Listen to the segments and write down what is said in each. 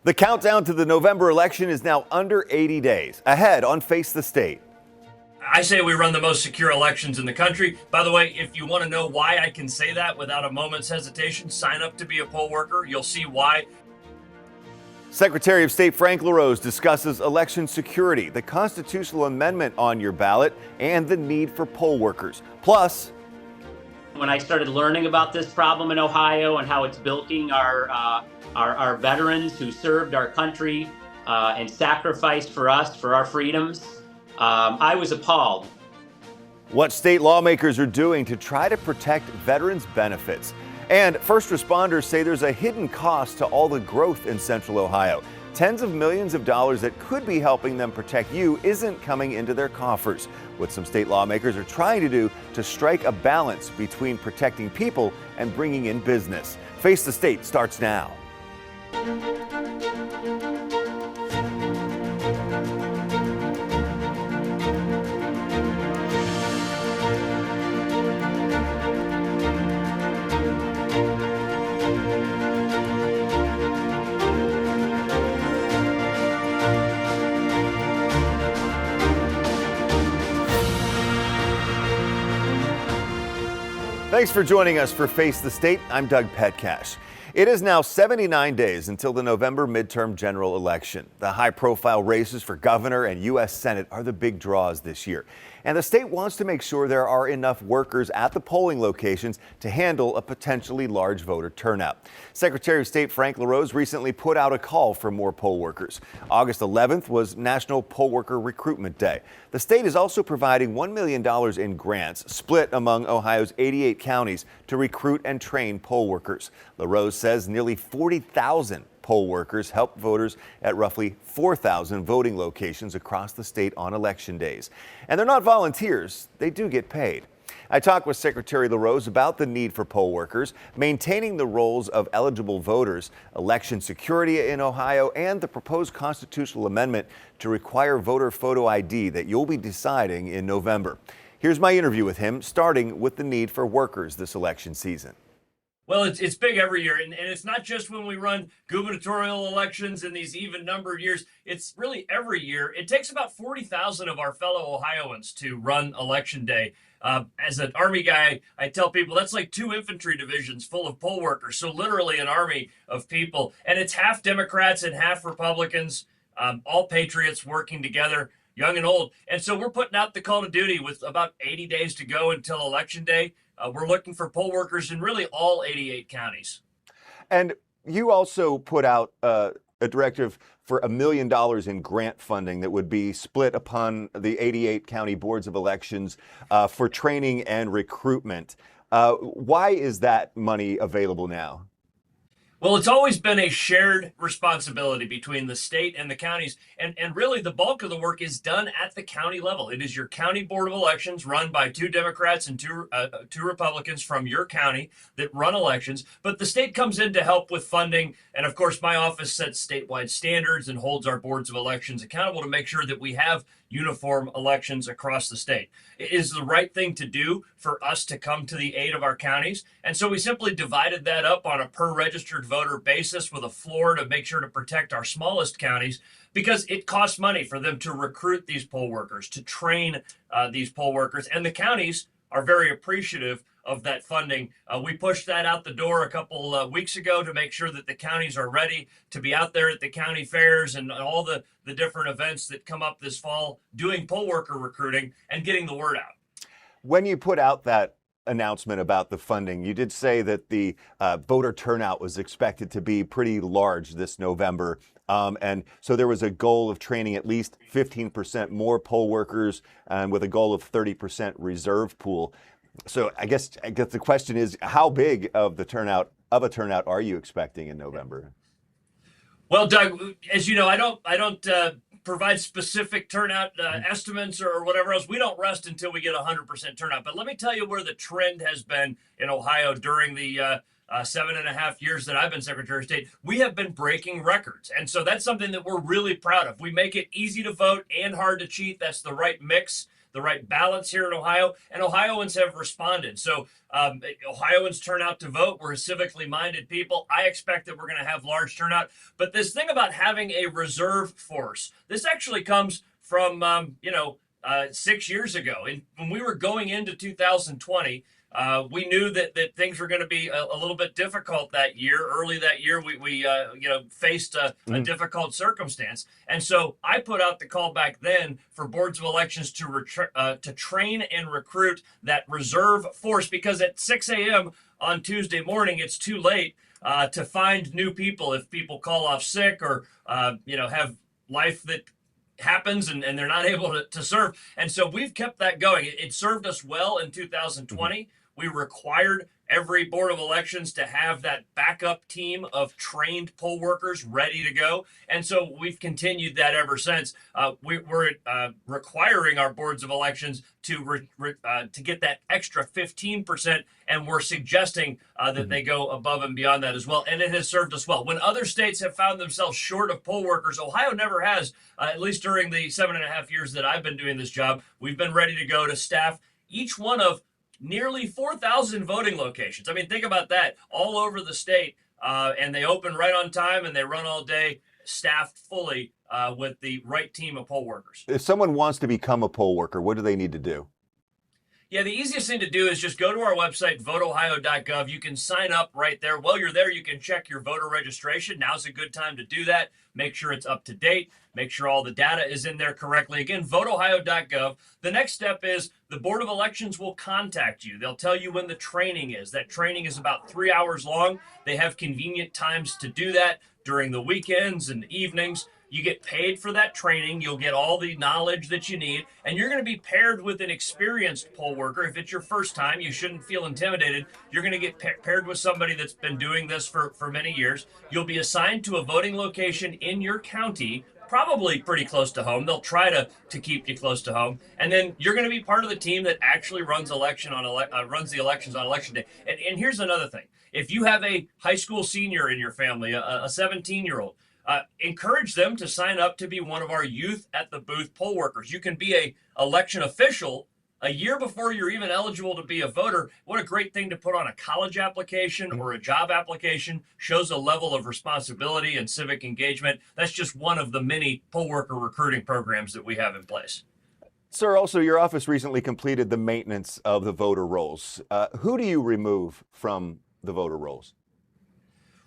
The countdown to the November election is now under 80 days. Ahead on Face the State. I say we run the most secure elections in the country. By the way, if you want to know why I can say that without a moment's hesitation, sign up to be a poll worker. You'll see why. Secretary of State Frank LaRose discusses election security, the constitutional amendment on your ballot, and the need for poll workers. Plus, when I started learning about this problem in Ohio and how it's bilking our veterans who served our country and sacrificed for us, for our freedoms, I was appalled. What state lawmakers are doing to try to protect veterans' benefits. And first responders say there's a hidden cost to all the growth in Central Ohio. Tens of millions of dollars that could be helping them protect you isn't coming into their coffers. What some state lawmakers are trying to do to strike a balance between protecting people and bringing in business. Face the State starts now. Thanks for joining us for Face the State. I'm Doug Petcash. It is now 79 days until the November midterm general election. The high-profile races for governor and U.S. Senate are the big draws this year. And the state wants to make sure there are enough workers at the polling locations to handle a potentially large voter turnout. Secretary of State Frank LaRose recently put out a call for more poll workers. August 11th was National Poll Worker Recruitment Day. The state is also providing $1 million in grants split among Ohio's 88 counties to recruit and train poll workers. LaRose says nearly 40,000 poll workers help voters at roughly 4,000 voting locations across the state on election days. And they're not volunteers, they do get paid. I talked with Secretary LaRose about the need for poll workers, maintaining the roles of eligible voters, election security in Ohio, and the proposed constitutional amendment to require voter photo ID that you'll be deciding in November. Here's my interview with him, starting with the need for workers this election season. Well, it's big every year, and it's not just when we run gubernatorial elections in these even numbered years. It's really every year. It takes about 40,000 of our fellow Ohioans to run election day. As an Army guy, I tell people that's like 2 infantry divisions full of poll workers, so literally an army of people. And it's half Democrats and half Republicans, all patriots working together, young and old. And so we're putting out the call to duty with about 80 days to go until Election Day. We're looking for poll workers in really all 88 counties. And you also put out a directive for $1 million in grant funding that would be split upon the 88 county boards of elections for training and recruitment. Why is that money available now? Well, it's always been a shared responsibility between the state and the counties. And really, the bulk of the work is done at the county level. It is your county board of elections run by 2 Democrats and two Republicans from your county that run elections. But the state comes in to help with funding. And of course, my office sets statewide standards and holds our boards of elections accountable to make sure that we have uniform elections across the state. It is the right thing to do for us to come to the aid of our counties. And so we simply divided that up on a per registered voter basis with a floor to make sure to protect our smallest counties, because it costs money for them to recruit these poll workers, to train these poll workers. And the counties are very appreciative of that funding. We pushed that out the door a couple weeks ago to make sure that the counties are ready to be out there at the county fairs and all the different events that come up this fall, doing poll worker recruiting and getting the word out. When you put out that announcement about the funding, you did say that the voter turnout was expected to be pretty large this November. And so there was a goal of training at least 15% more poll workers with a goal of 30% reserve pool. So I guess the question is, how big of a turnout are you expecting in November? Well, Doug, as you know, I don't provide specific turnout estimates or whatever else. We don't rest until we get 100% turnout. But let me tell you where the trend has been in Ohio during the 7.5 years that I've been Secretary of State. We have been breaking records. And so that's something that we're really proud of. We make it easy to vote and hard to cheat. That's the right mix, the the right balance here in Ohio, and Ohioans have responded. So Ohioans turn out to vote. We're civically minded people. I expect that we're going to have large turnout. But this thing about having a reserve force, this actually comes from 6 years ago. And when we were going into 2020, we knew that things were going to be a little bit difficult that year. Early that year, we faced a difficult circumstance, and so I put out the call back then for boards of elections to train and recruit that reserve force, because at 6 a.m. on Tuesday morning, it's too late to find new people if people call off sick or have life that happens and they're not able to serve. And so we've kept that going. It served us well in 2020. We required every board of elections to have that backup team of trained poll workers ready to go. And so we've continued that ever since. We're requiring our boards of elections to get that extra 15%, and we're suggesting that they go above and beyond that as well. And it has served us well. When other states have found themselves short of poll workers, Ohio never has, at least during the 7.5 years that I've been doing this job. We've been ready to go to staff each one of nearly 4,000 voting locations. I mean, think about that, all over the state, and they open right on time and they run all day, staffed fully with the right team of poll workers. If someone wants to become a poll worker, what do they need to do? Yeah, the easiest thing to do is just go to our website, voteohio.gov. You can sign up right there. While you're there, you can check your voter registration. Now's a good time to do that. Make sure it's up to date. Make sure all the data is in there correctly. Again, voteohio.gov. The next step is the Board of Elections will contact you. They'll tell you when the training is. That training is about 3 hours long. They have convenient times to do that during the weekends and evenings. You get paid for that training. You'll get all the knowledge that you need, and you're going to be paired with an experienced poll worker. If it's your first time, you shouldn't feel intimidated. You're going to get paired with somebody that's been doing this for many years. You'll be assigned to a voting location in your county, probably pretty close to home. They'll try to keep you close to home. And then you're going to be part of the team that actually runs the elections on election day. And here's another thing. If you have a high school senior in your family, a 17-year-old, encourage them to sign up to be one of our youth at the booth poll workers. You can be a election official a year before you're even eligible to be a voter. What a great thing to put on a college application or a job application. Shows a level of responsibility and civic engagement. That's just one of the many poll worker recruiting programs that we have in place. Sir, also your office recently completed the maintenance of the voter rolls. Who do you remove from the voter rolls?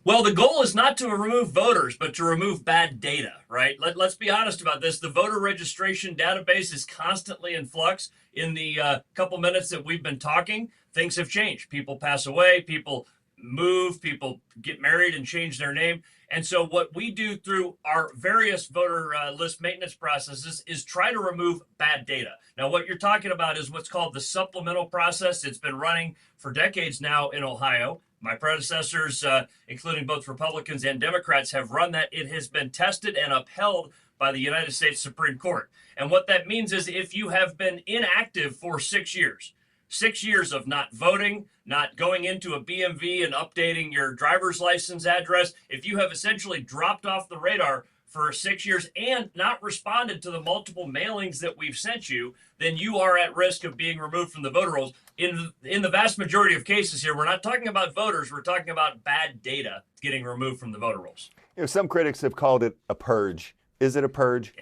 Well, the goal is not to remove voters, but to remove bad data, right? Let's be honest about this. The voter registration database is constantly in flux. In the couple minutes that we've been talking, things have changed. People pass away, people move, people get married and change their name. And so what we do through our various voter list maintenance processes is try to remove bad data. Now, what you're talking about is what's called the supplemental process. It's been running for decades now in Ohio. My predecessors, including both Republicans and Democrats, have run that. It has been tested and upheld by the United States Supreme Court. And what that means is if you have been inactive for 6 years, 6 years of not voting, not going into a BMV and updating your driver's license address, if you have essentially dropped off the radar for 6 years and not responded to the multiple mailings that we've sent you, then you are at risk of being removed from the voter rolls. In the vast majority of cases here, we're not talking about voters, we're talking about bad data getting removed from the voter rolls. You know, some critics have called it a purge. Is it a purge?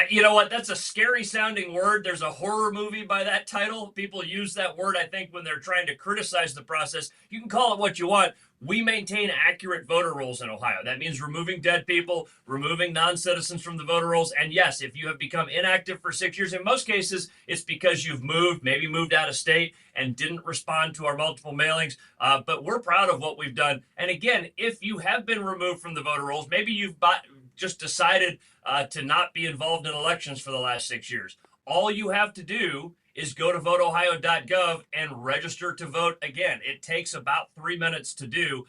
You know what? That's a scary sounding word. There's a horror movie by that title. People use that word, I think, when they're trying to criticize the process. You can call it what you want. We maintain accurate voter rolls in Ohio. That means removing dead people, removing non-citizens from the voter rolls. And yes, if you have become inactive for 6 years, in most cases, it's because you've moved, maybe moved out of state and didn't respond to our multiple mailings. But we're proud of what we've done. And again, if you have been removed from the voter rolls, maybe you've just decided to not be involved in elections for the last 6 years. All you have to do is go to voteohio.gov and register to vote again. It takes about 3 minutes to do.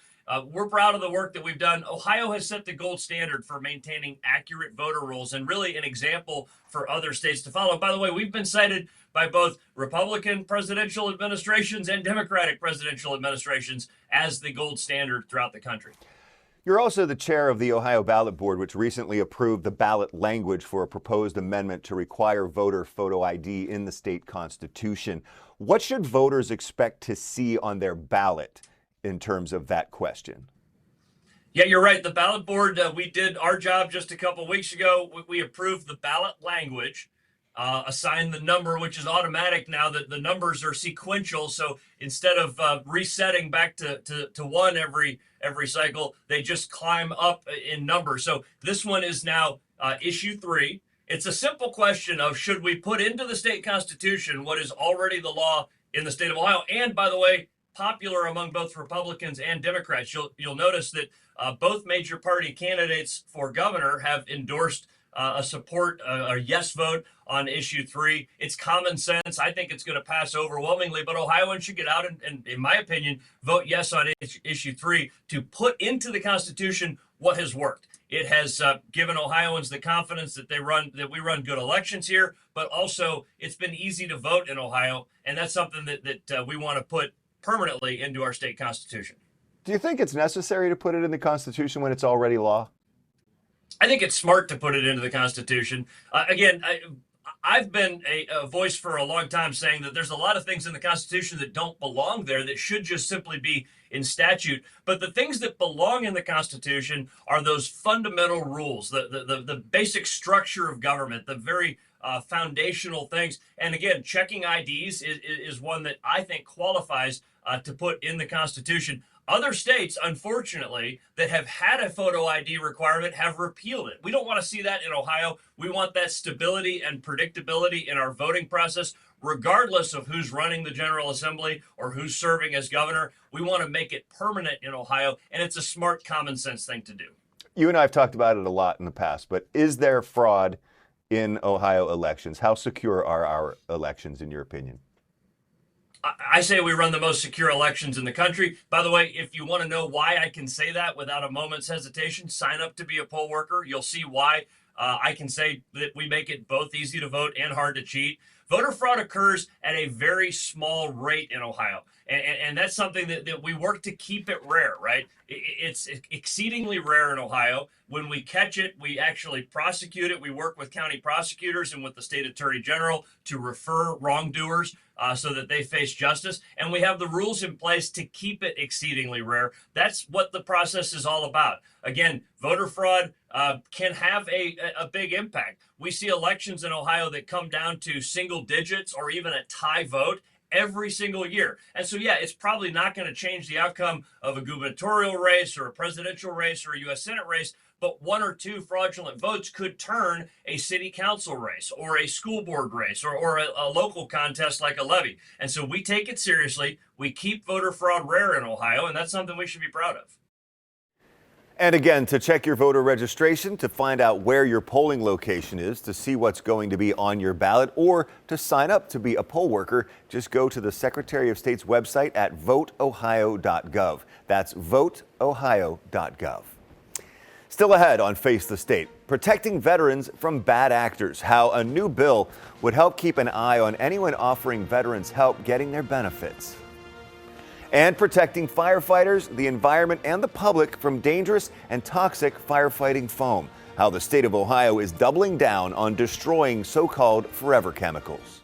We're proud of the work that we've done. Ohio has set the gold standard for maintaining accurate voter rolls and really an example for other states to follow. By the way, we've been cited by both Republican presidential administrations and Democratic presidential administrations as the gold standard throughout the country. You're also the chair of the Ohio Ballot Board, which recently approved the ballot language for a proposed amendment to require voter photo ID in the state constitution. What should voters expect to see on their ballot in terms of that question? Yeah, you're right. The ballot board, we did our job just a couple weeks ago. We approved the ballot language, assigned the number, which is automatic now that the numbers are sequential. So instead of resetting back to one every cycle, they just climb up in number. So this one is now issue 3. It's a simple question of should we put into the state constitution what is already the law in the state of Ohio? And by the way, popular among both Republicans and Democrats. You'll notice that both major party candidates for governor have endorsed a yes vote on issue 3. It's common sense. I think it's going to pass overwhelmingly, but Ohioans should get out and, in my opinion, vote yes on issue 3 to put into the Constitution what has worked. It has given Ohioans the confidence that we run good elections here, but also it's been easy to vote in Ohio, and that's something that we want to put permanently into our state constitution. Do you think it's necessary to put it in the Constitution when it's already law? I think it's smart to put it into the Constitution. Again, I've been a voice for a long time saying that there's a lot of things in the Constitution that don't belong there that should just simply be in statute. But the things that belong in the Constitution are those fundamental rules, the basic structure of government, the very foundational things. And again, checking IDs is one that I think qualifies to put in the Constitution. Other states, unfortunately, that have had a photo ID requirement have repealed it. We don't want to see that in Ohio. We want that stability and predictability in our voting process, regardless of who's running the General Assembly or who's serving as governor. We want to make it permanent in Ohio, and it's a smart, common sense thing to do. You and I have talked about it a lot in the past, but is there fraud in Ohio elections? How secure are our elections, in your opinion? I say we run the most secure elections in the country. By the way, if you want to know why I can say that without a moment's hesitation, sign up to be a poll worker. You'll see why I can say that we make it both easy to vote and hard to cheat. Voter fraud occurs at a very small rate in Ohio. And that's something that we work to keep it rare, right? It's exceedingly rare in Ohio. When we catch it, we actually prosecute it. We work with county prosecutors and with the state attorney general to refer wrongdoers so that they face justice. And we have the rules in place to keep it exceedingly rare. That's what the process is all about. Again, voter fraud can have a big impact. We see elections in Ohio that come down to single digits or even a tie vote every single year. And so, yeah, it's probably not going to change the outcome of a gubernatorial race or a presidential race or a U.S. Senate race, but 1 or 2 fraudulent votes could turn a city council race or a school board race or a local contest like a levy. And so we take it seriously. We keep voter fraud rare in Ohio, and that's something we should be proud of. And again, to check your voter registration, to find out where your polling location is, to see what's going to be on your ballot, or to sign up to be a poll worker, just go to the Secretary of State's website at voteohio.gov. That's voteohio.gov. Still ahead on Face the State, protecting veterans from bad actors, how a new bill would help keep an eye on anyone offering veterans help getting their benefits. And protecting firefighters, the environment, and the public from dangerous and toxic firefighting foam. How the state of Ohio is doubling down on destroying so-called forever chemicals.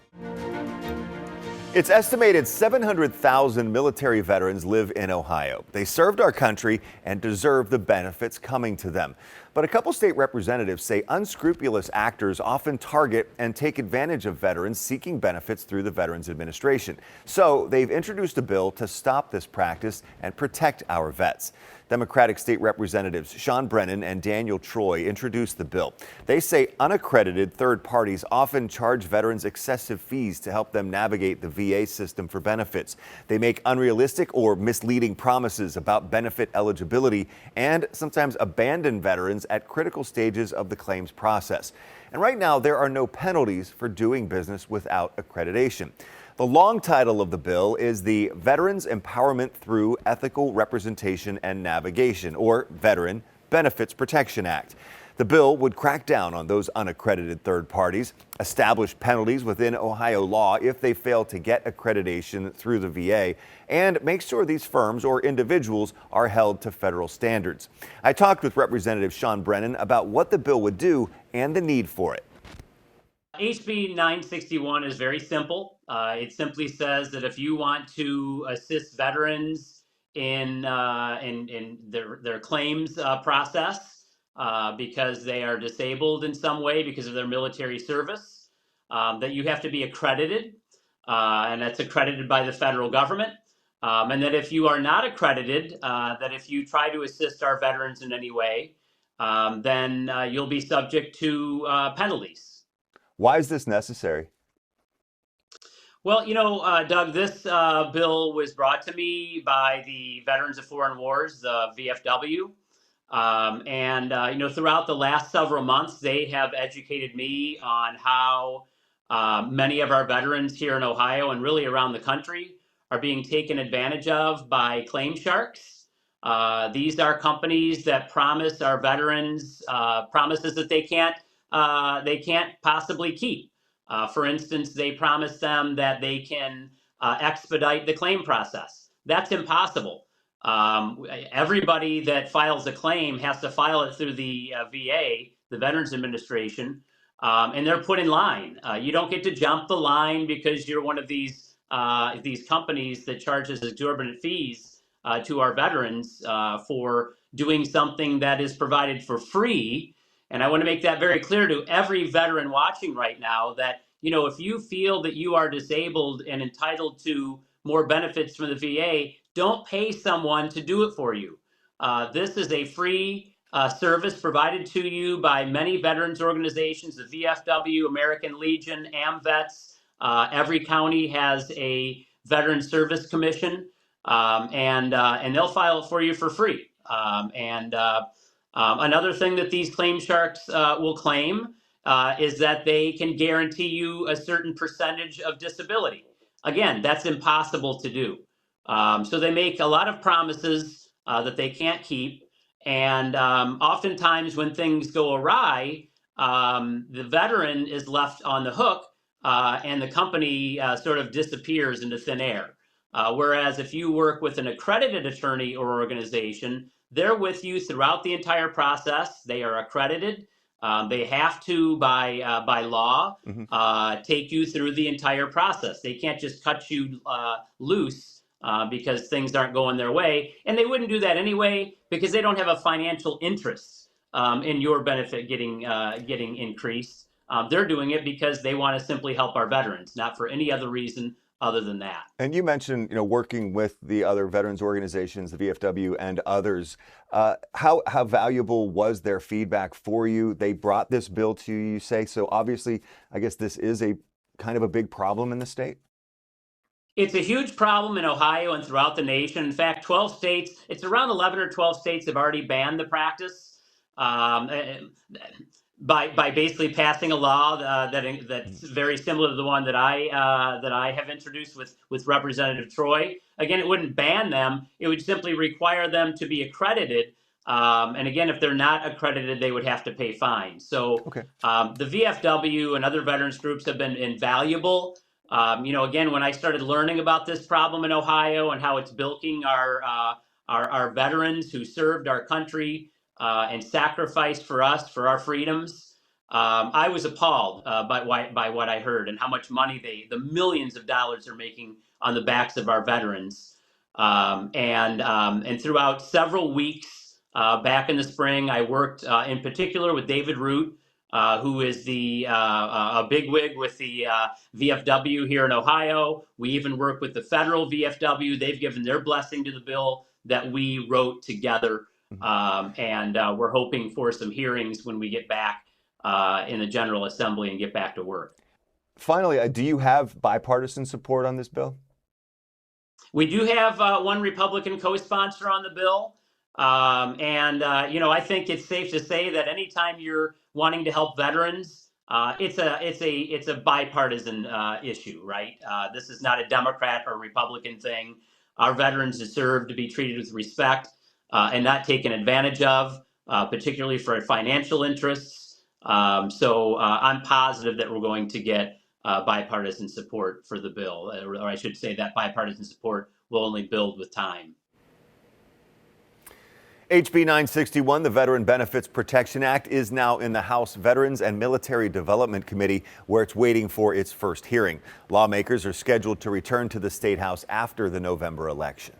It's estimated 700,000 military veterans live in Ohio. They served our country and deserve the benefits coming to them. But a couple state representatives say unscrupulous actors often target and take advantage of veterans seeking benefits through the Veterans Administration. So they've introduced a bill to stop this practice and protect our vets. Democratic State Representatives Sean Brennan and Daniel Troy introduced the bill. They say unaccredited third parties often charge veterans excessive fees to help them navigate the VA system for benefits. They make unrealistic or misleading promises about benefit eligibility and sometimes abandon veterans at critical stages of the claims process. And right now, there are no penalties for doing business without accreditation. The long title of the bill is the Veterans Empowerment Through Ethical Representation and Navigation, or Veteran Benefits Protection Act. The bill would crack down on those unaccredited third parties, establish penalties within Ohio law if they fail to get accreditation through the VA, and make sure these firms or individuals are held to federal standards. I talked with Representative Sean Brennan about what the bill would do and the need for it. HB 961 is very simple. It simply says that if you want to assist veterans in their claims process because they are disabled in some way because of their military service, that you have to be accredited, and that's accredited by the federal government. And that if you are not accredited, that if you try to assist our veterans in any way, then you'll be subject to penalties. Why is this necessary? Well, Doug, this bill was brought to me by the Veterans of Foreign Wars, the VFW. Throughout the last several months, they have educated me on how many of our veterans here in Ohio and really around the country are being taken advantage of by claim sharks. These are companies that promise our veterans promises that they can't possibly keep. For instance, they promise them that they can expedite the claim process. That's impossible. Everybody that files a claim has to file it through the VA, the Veterans Administration, and they're put in line. You don't get to jump the line because you're one of these companies that charges exorbitant fees to our veterans for doing something that is provided for free. And I want to make that very clear to every veteran watching right now that, if you feel that you are disabled and entitled to more benefits from the VA, don't pay someone to do it for you. This is a free service provided to you by many veterans organizations, the VFW, American Legion, AMVETS. Every county has a Veteran Service Commission, and they'll file it for you for free. Another thing that these claim sharks will claim is that they can guarantee you a certain percentage of disability. Again, that's impossible to do. So they make a lot of promises that they can't keep. And oftentimes when things go awry, the veteran is left on the hook and the company sort of disappears into thin air. Whereas if you work with an accredited attorney or organization, they're with you throughout the entire process. They are accredited. They have to, by law, take you through the entire process. They can't just cut you loose because things aren't going their way. And they wouldn't do that anyway because they don't have a financial interest in your benefit getting increased. They're doing it because they want to simply help our veterans, not for any other reason other than that. And you mentioned, working with the other veterans organizations, the VFW and others. How valuable was their feedback for you? They brought this bill to you, you say. So obviously, I guess this is a kind of a big problem in the state. It's a huge problem in Ohio and throughout the nation. In fact, 12 states, it's around 11 or 12 states have already banned the practice. By basically passing a law that's very similar to the one that I have introduced with Representative Troy. Again, it wouldn't ban them; it would simply require them to be accredited. And again, if they're not accredited, they would have to pay fines. So the VFW and other veterans groups have been invaluable. Again, when I started learning about this problem in Ohio and how it's bilking our veterans who served our country and sacrificed for us, for our freedoms, I was appalled by what I heard and how much money the millions of dollars they're making on the backs of our veterans. And throughout several weeks back in the spring, I worked in particular with David Root, who is a bigwig with the VFW here in Ohio. We even work with the federal VFW. They've given their blessing to the bill that we wrote together. And we're hoping for some hearings when we get back in the General Assembly and get back to work. Finally, do you have bipartisan support on this bill? We do have one Republican co-sponsor on the bill. I think it's safe to say that anytime you're wanting to help veterans, it's a bipartisan issue, right? This is not a Democrat or Republican thing. Our veterans deserve to be treated with respect and not taken advantage of. particularly for financial interests. So I'm positive that we're going to get bipartisan support for the bill, or I should say that bipartisan support will only build with time. HB 961, the Veteran Benefits Protection Act, is now in the House Veterans and Military Development Committee, where it's waiting for its first hearing. Lawmakers are scheduled to return to the State House after the November election.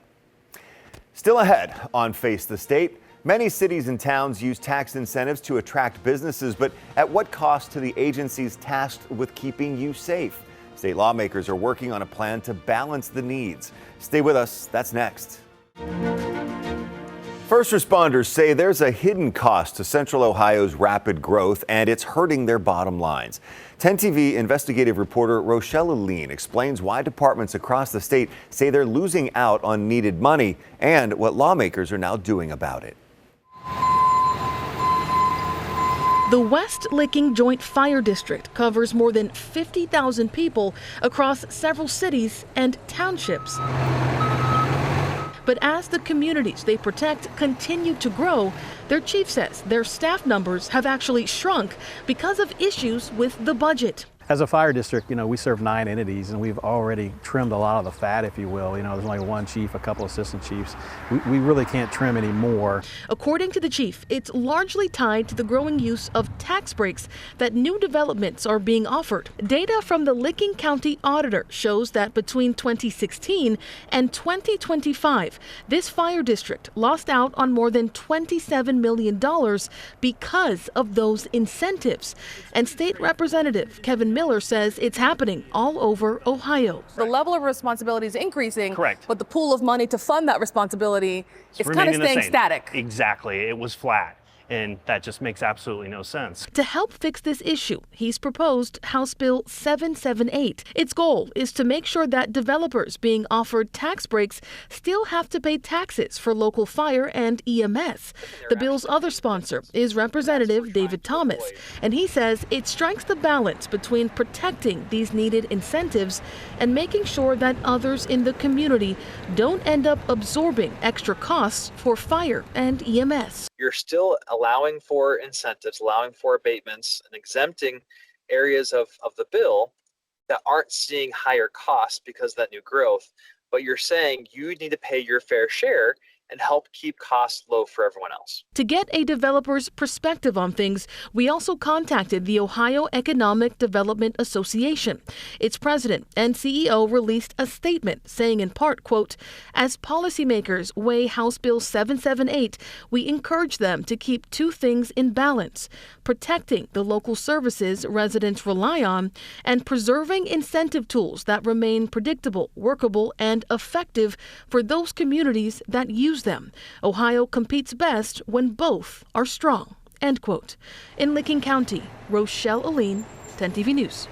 Still ahead on Face the State, many cities and towns use tax incentives to attract businesses, but at what cost to the agencies tasked with keeping you safe? State lawmakers are working on a plan to balance the needs. Stay with us. That's next. First responders say there's a hidden cost to Central Ohio's rapid growth, and it's hurting their bottom lines. 10 TV investigative reporter Rochelle Aline explains why departments across the state say they're losing out on needed money and what lawmakers are now doing about it. The West Licking Joint Fire District covers more than 50,000 people across several cities and townships. But as the communities they protect continue to grow, their chief says their staff numbers have actually shrunk because of issues with the budget. As a fire district, we serve 9 entities, and we've already trimmed a lot of the fat, if you will. There's only one chief, a couple assistant chiefs. We really can't trim any more. According to the chief, it's largely tied to the growing use of tax breaks that new developments are being offered. Data from the Licking County Auditor shows that between 2016 and 2025, this fire district lost out on more than $27 million because of those incentives. And State Representative Kevin Miller says it's happening all over Ohio. The level of responsibility is increasing, correct, but the pool of money to fund that responsibility is kind of staying static. Exactly. It was flat. And that just makes absolutely no sense. To help fix this issue, he's proposed House Bill 778. Its goal is to make sure that developers being offered tax breaks still have to pay taxes for local fire and EMS. The bill's other sponsor is Representative David Thomas, and he says it strikes the balance between protecting these needed incentives and making sure that others in the community don't end up absorbing extra costs for fire and EMS. You're still allowing for incentives, allowing for abatements, and exempting areas of the bill that aren't seeing higher costs because of that new growth. But you're saying you need to pay your fair share and help keep costs low for everyone else. To get a developer's perspective on things, we also contacted the Ohio Economic Development Association. Its president and CEO released a statement saying in part, quote, "As policymakers weigh House Bill 778, we encourage them to keep two things in balance: protecting the local services residents rely on and preserving incentive tools that remain predictable, workable, and effective for those communities that use them. Ohio competes best when both are strong." End quote. In Licking County, Rochelle Aline, 10 TV News.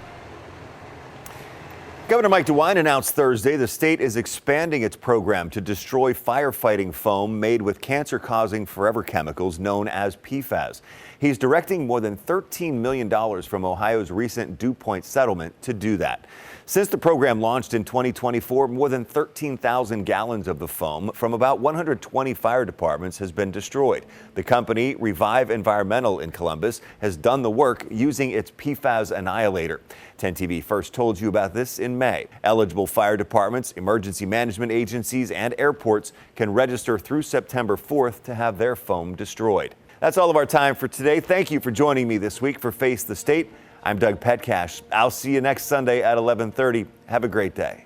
Governor Mike DeWine announced Thursday the state is expanding its program to destroy firefighting foam made with cancer-causing forever chemicals known as PFAS. He's directing more than $13 million from Ohio's recent Dew Point settlement to do that. Since the program launched in 2024, more than 13,000 gallons of the foam from about 120 fire departments has been destroyed. The company, Revive Environmental in Columbus, has done the work using its PFAS annihilator. 10 TV first told you about this in May. Eligible fire departments, emergency management agencies, and airports can register through September 4th to have their foam destroyed. That's all of our time for today. Thank you for joining me this week for Face the State. I'm Doug Petcash. I'll see you next Sunday at 11:30. Have a great day.